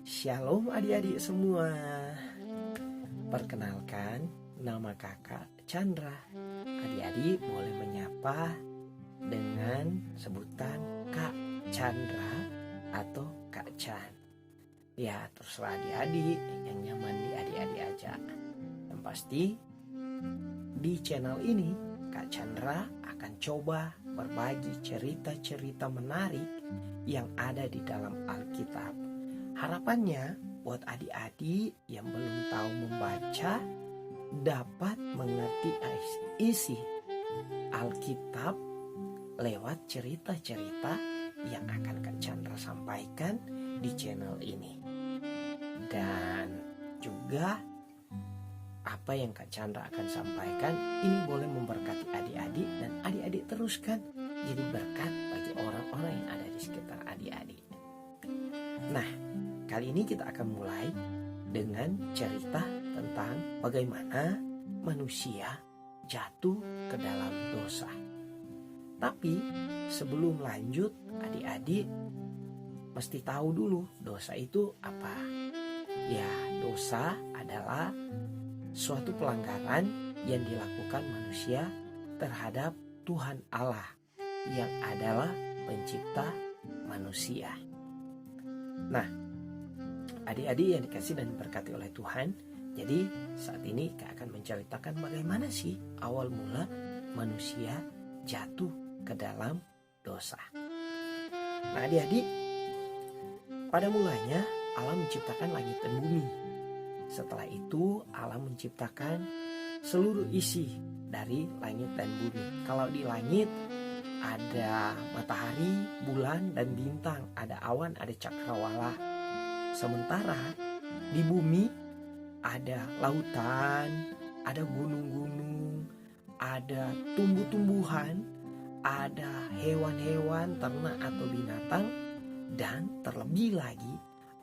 Shalom adik-adik semua. Perkenalkan, nama kakak Chandra. Adik-adik boleh menyapa dengan sebutan Kak Chandra atau Kak Chan. Ya terserah adik-adik, yang nyaman di adik-adik aja. Yang pasti di channel ini Kak Chandra akan coba berbagi cerita-cerita menarik yang ada di dalam Alkitab. Harapannya buat adik-adik yang belum tahu membaca dapat mengerti isi Alkitab lewat cerita-cerita yang akan Kak Chandra sampaikan di channel ini. Dan juga apa yang Kak Chandra akan sampaikan ini boleh memberkati adik-adik dan adik-adik teruskan jadi berkat bagi orang-orang yang ada di sekitar adik-adik. Nah, kali ini kita akan mulai dengan cerita tentang bagaimana manusia jatuh ke dalam dosa. Tapi sebelum lanjut, adik-adik mesti tahu dulu dosa itu apa. Ya, dosa adalah suatu pelanggaran yang dilakukan manusia terhadap Tuhan Allah yang adalah pencipta manusia. Nah, adik-adik yang dikasih dan diberkati oleh Tuhan, jadi saat ini Kak akan menceritakan bagaimana sih awal mula manusia jatuh ke dalam dosa. Nah adik-adik, pada mulanya Allah menciptakan langit dan bumi. Setelah itu Allah menciptakan seluruh isi dari langit dan bumi. Kalau di langit ada matahari, bulan, dan bintang, ada awan, ada cakrawala. Sementara di bumi ada lautan, ada gunung-gunung, ada tumbuh-tumbuhan, ada hewan-hewan, ternak atau binatang, dan terlebih lagi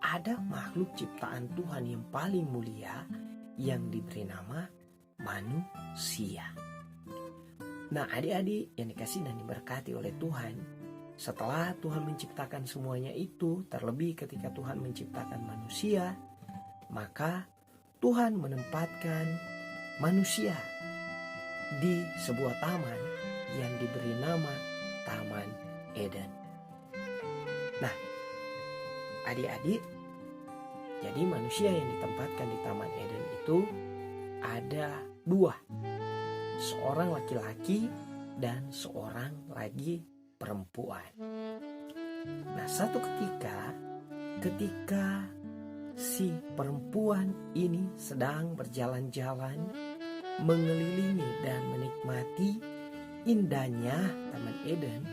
ada makhluk ciptaan Tuhan yang paling mulia yang diberi nama manusia. Nah adik-adik yang dikasih dan diberkati oleh Tuhan, setelah Tuhan menciptakan semuanya itu, terlebih ketika Tuhan menciptakan manusia, maka Tuhan menempatkan manusia di sebuah taman yang diberi nama Taman Eden. Nah, adik-adik, jadi manusia yang ditempatkan di Taman Eden itu ada dua, seorang laki-laki dan seorang lagi perempuan. Nah, suatu ketika si perempuan ini sedang berjalan-jalan mengelilingi dan menikmati indahnya Taman Eden,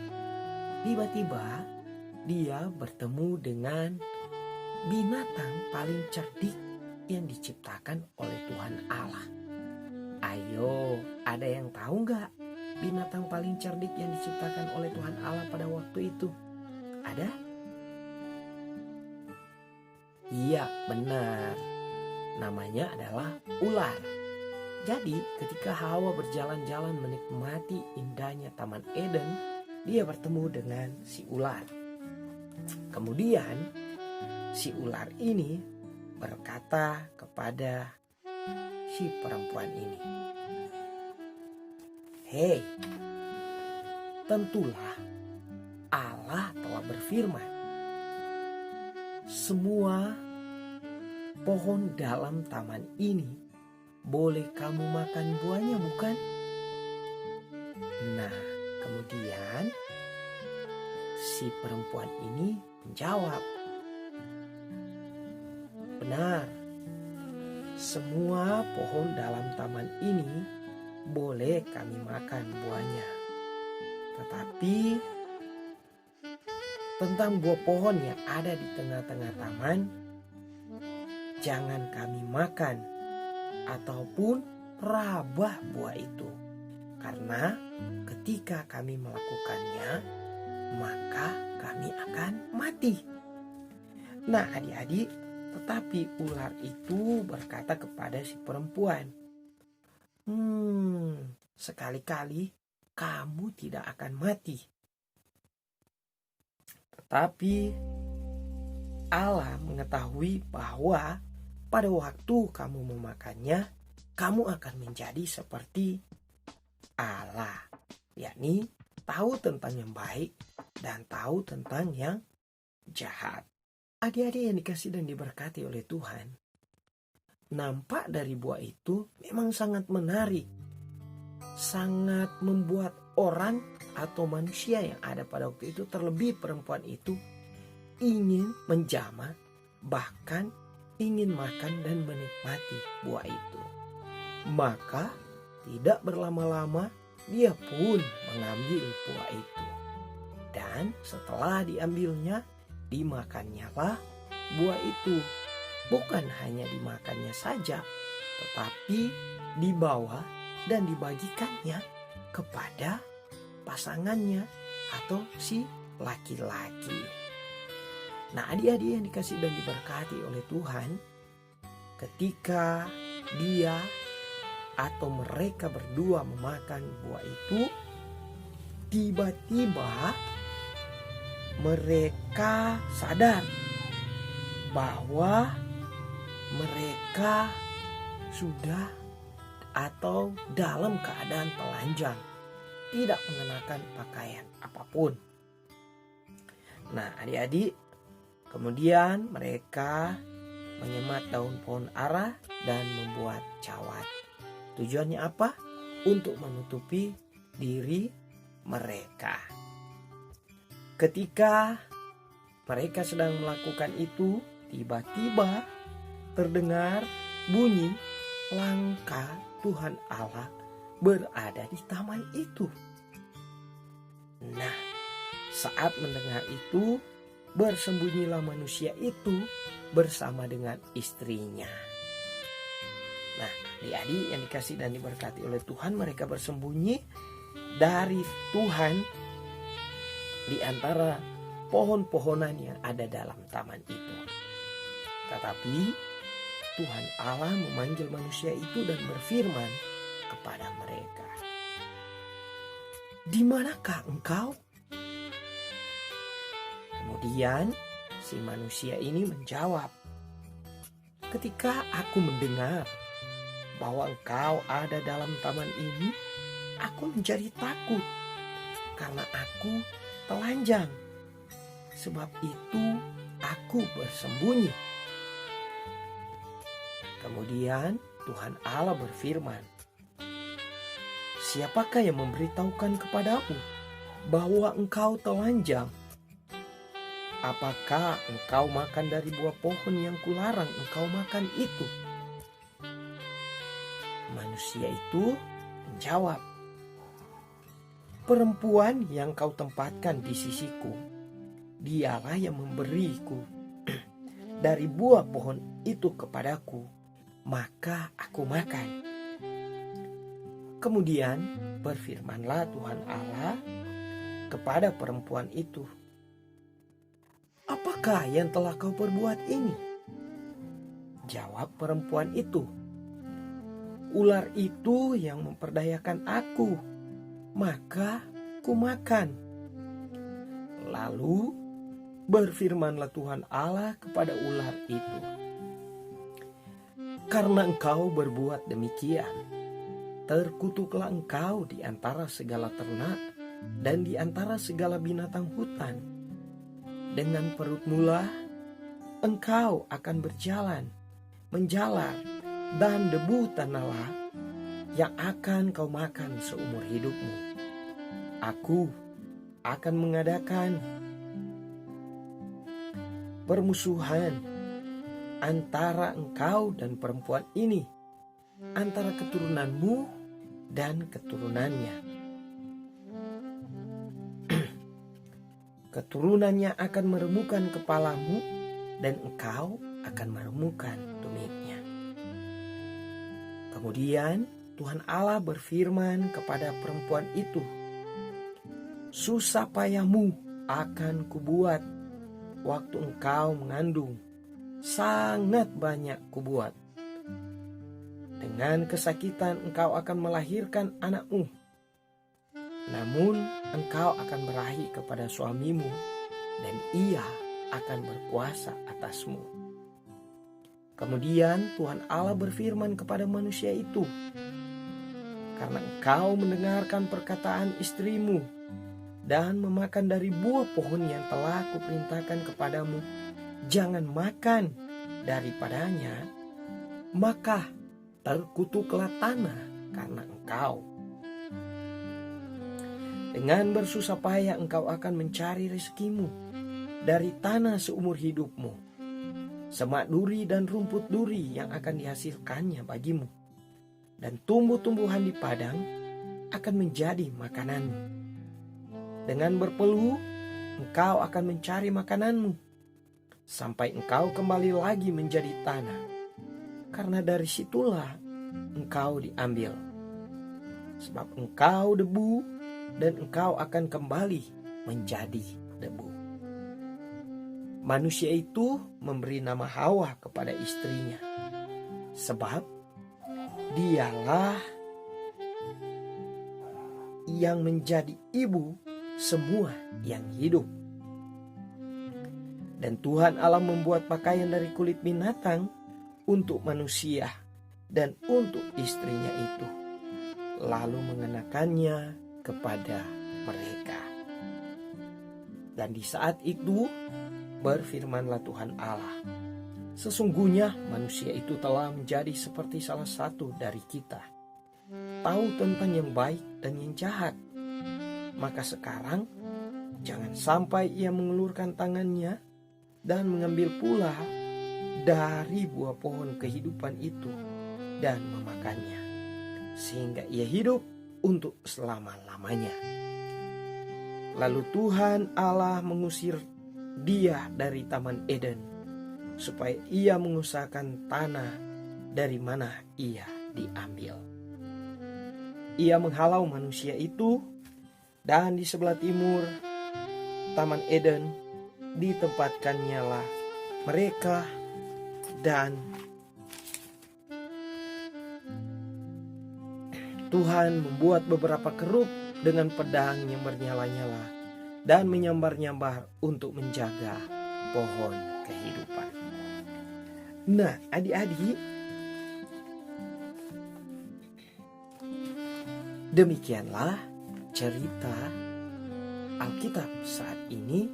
tiba-tiba dia bertemu dengan binatang paling cerdik yang diciptakan oleh Tuhan Allah. Ayo, ada yang tahu nggak binatang paling cerdik yang diciptakan oleh Tuhan Allah pada waktu itu? Ada? Iya, benar. Namanya adalah ular. Jadi, ketika Hawa berjalan-jalan menikmati indahnya Taman Eden, dia bertemu dengan si ular. Kemudian, si ular ini berkata kepada si perempuan ini, "Hei, tentulah Allah telah berfirman, semua pohon dalam taman ini boleh kamu makan buahnya, bukan?" Nah, kemudian si perempuan ini menjawab, "Benar, semua pohon dalam taman ini boleh kami makan buahnya. Tetapi tentang buah pohon yang ada di tengah-tengah taman, jangan kami makan ataupun rabah buah itu. Karena ketika kami melakukannya, maka kami akan mati." Nah adik-adik, tetapi ular itu berkata kepada si perempuan, sekali-kali kamu tidak akan mati. Tetapi Allah mengetahui bahwa pada waktu kamu memakannya, kamu akan menjadi seperti Allah, yakni tahu tentang yang baik dan tahu tentang yang jahat. Adik-adik yang dikasih dan diberkati oleh Tuhan, nampak dari buah itu memang sangat menarik, sangat membuat orang atau manusia yang ada pada waktu itu, terlebih perempuan itu, ingin menjamah, bahkan ingin makan dan menikmati buah itu. Maka tidak berlama-lama dia pun mengambil buah itu. Dan setelah diambilnya, dimakannya lah buah itu. Bukan hanya dimakannya saja, tetapi dibawa dan dibagikannya kepada pasangannya atau si laki-laki. Nah, adik-adik yang dikasih dan diberkati oleh Tuhan, ketika dia atau mereka berdua memakan buah itu, tiba-tiba mereka sadar bahwa mereka sudah atau dalam keadaan telanjang, tidak mengenakan pakaian apapun. Nah, adik-adik, kemudian mereka menyemat daun pohon ara dan membuat cawat. Tujuannya apa? Untuk menutupi diri mereka. Ketika mereka sedang melakukan itu, tiba-tiba terdengar bunyi langkah Tuhan Allah berada di taman itu. Nah, saat mendengar itu, bersembunyilah manusia itu bersama dengan istrinya. Nah, adik-adik yang dikasih dan diberkati oleh Tuhan, mereka bersembunyi dari Tuhan di antara pohon-pohonan yang ada dalam taman itu. Tetapi Tuhan Allah memanggil manusia itu dan berfirman kepada mereka, "Di manakah engkau?" Kemudian si manusia ini menjawab, "Ketika aku mendengar bahwa engkau ada dalam taman ini, aku menjadi takut karena aku telanjang. Sebab itu aku bersembunyi." Kemudian Tuhan Allah berfirman, "Siapakah yang memberitahukan kepadamu bahwa engkau telanjang? Apakah engkau makan dari buah pohon yang kularang engkau makan itu?" Manusia itu menjawab, "Perempuan yang kau tempatkan di sisiku, dialah yang memberiku dari buah pohon itu kepadaku, maka aku makan." Kemudian berfirmanlah Tuhan Allah kepada perempuan itu, "Apakah yang telah kau perbuat ini?" Jawab perempuan itu, "Ular itu yang memperdayakan aku, maka ku makan." Lalu berfirmanlah Tuhan Allah kepada ular itu, "Karena engkau berbuat demikian, terkutuklah engkau di antara segala ternak dan di antara segala binatang hutan. Dengan perutmulah engkau akan berjalan, menjalar, dan debu tanahlah yang akan kau makan seumur hidupmu. Aku akan mengadakan permusuhan antara engkau dan perempuan ini, antara keturunanmu dan keturunannya. Keturunannya akan meremukkan kepalamu dan engkau akan meremukkan tumitnya." Kemudian Tuhan Allah berfirman kepada perempuan itu, "Susah payahmu akan kubuat waktu engkau mengandung, sangat banyak kubuat. Dengan kesakitan engkau akan melahirkan anakmu. Namun engkau akan berahi kepada suamimu dan ia akan berkuasa atasmu. Kemudian Tuhan Allah berfirman kepada manusia itu, karena engkau mendengarkan perkataan istrimu dan memakan dari buah pohon yang telah kuperintahkan kepadamu, jangan makan daripadanya, maka terkutuklah tanah karena engkau. Dengan bersusah payah engkau akan mencari rezekimu dari tanah seumur hidupmu. Semak duri dan rumput duri yang akan dihasilkannya bagimu, dan tumbuh-tumbuhan di padang akan menjadi makananmu. Dengan berpeluh engkau akan mencari makananmu, sampai engkau kembali lagi menjadi tanah, karena dari situlah engkau diambil. Sebab engkau debu, dan engkau akan kembali menjadi debu. Manusia itu memberi nama Hawa kepada istrinya, sebab dialah yang menjadi ibu semua yang hidup. Dan Tuhan Allah membuat pakaian dari kulit binatang untuk manusia dan untuk istrinya itu, lalu mengenakannya kepada mereka. Dan di saat itu berfirmanlah Tuhan Allah, sesungguhnya manusia itu telah menjadi seperti salah satu dari kita, tahu tentang yang baik dan yang jahat. Maka sekarang jangan sampai ia mengulurkan tangannya dan mengambil pula dari buah pohon kehidupan itu dan memakannya, sehingga ia hidup untuk selama-lamanya. Lalu Tuhan Allah mengusir dia dari Taman Eden, supaya ia mengusahakan tanah dari mana ia diambil. Ia menghalau manusia itu, dan di sebelah timur Taman Eden ditempatkannya mereka, dan Tuhan membuat beberapa keruk dengan pedang yang bernyala-nyala dan menyambar-nyambar untuk menjaga pohon kehidupan. Nah, adik-adik, demikianlah cerita Alkitab saat ini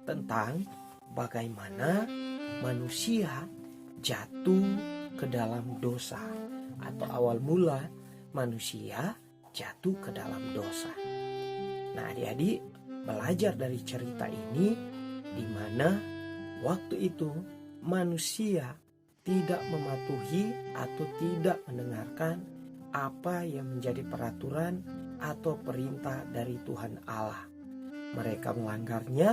tentang bagaimana manusia jatuh ke dalam dosa, atau awal mula manusia jatuh ke dalam dosa. Nah, adik-adik belajar dari cerita ini, di mana waktu itu manusia tidak mematuhi atau tidak mendengarkan apa yang menjadi peraturan atau perintah dari Tuhan Allah. Mereka melanggarnya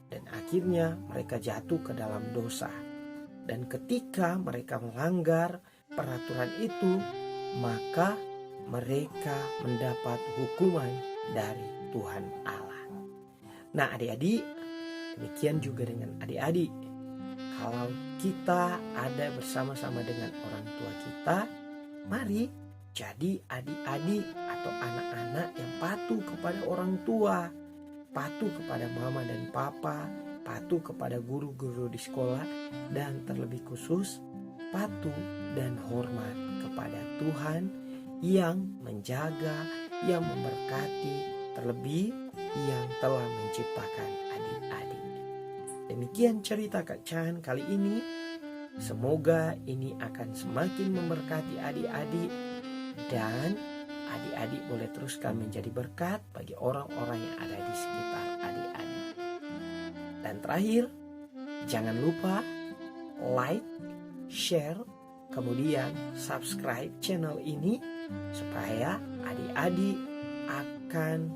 dan akhirnya mereka jatuh ke dalam dosa. Dan ketika mereka melanggar peraturan itu, maka mereka mendapat hukuman dari Tuhan Allah. Nah, adik-adik, demikian juga dengan adik-adik. Kalau kita ada bersama-sama dengan orang tua kita, mari jadi adik-adik atau anak-anak yang patuh kepada orang tua, patuh kepada mama dan papa, patuh kepada guru-guru di sekolah, dan terlebih khusus patuh dan hormat kepada Tuhan yang menjaga, yang memberkati, terlebih yang telah menciptakan adik-adik. Demikian cerita Kak Chan kali ini. Semoga ini akan semakin memberkati adik-adik, dan adik-adik boleh teruskan menjadi berkat bagi orang-orang yang ada di sekitar adik-adik. Dan terakhir, jangan lupa like, share, kemudian subscribe channel ini, supaya adik-adik akan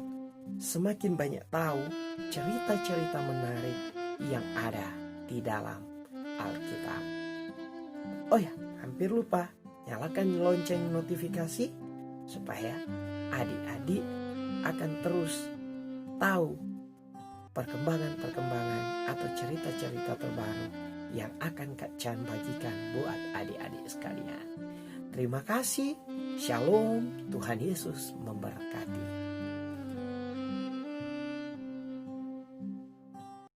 semakin banyak tahu cerita-cerita menarik yang ada di dalam Alkitab. Oh ya, hampir lupa, nyalakan lonceng notifikasi supaya adik-adik akan terus tahu perkembangan-perkembangan atau cerita-cerita terbaru yang akan Kak Chan bagikan buat adik-adik sekalian. Terima kasih. Shalom. Tuhan Yesus memberkati.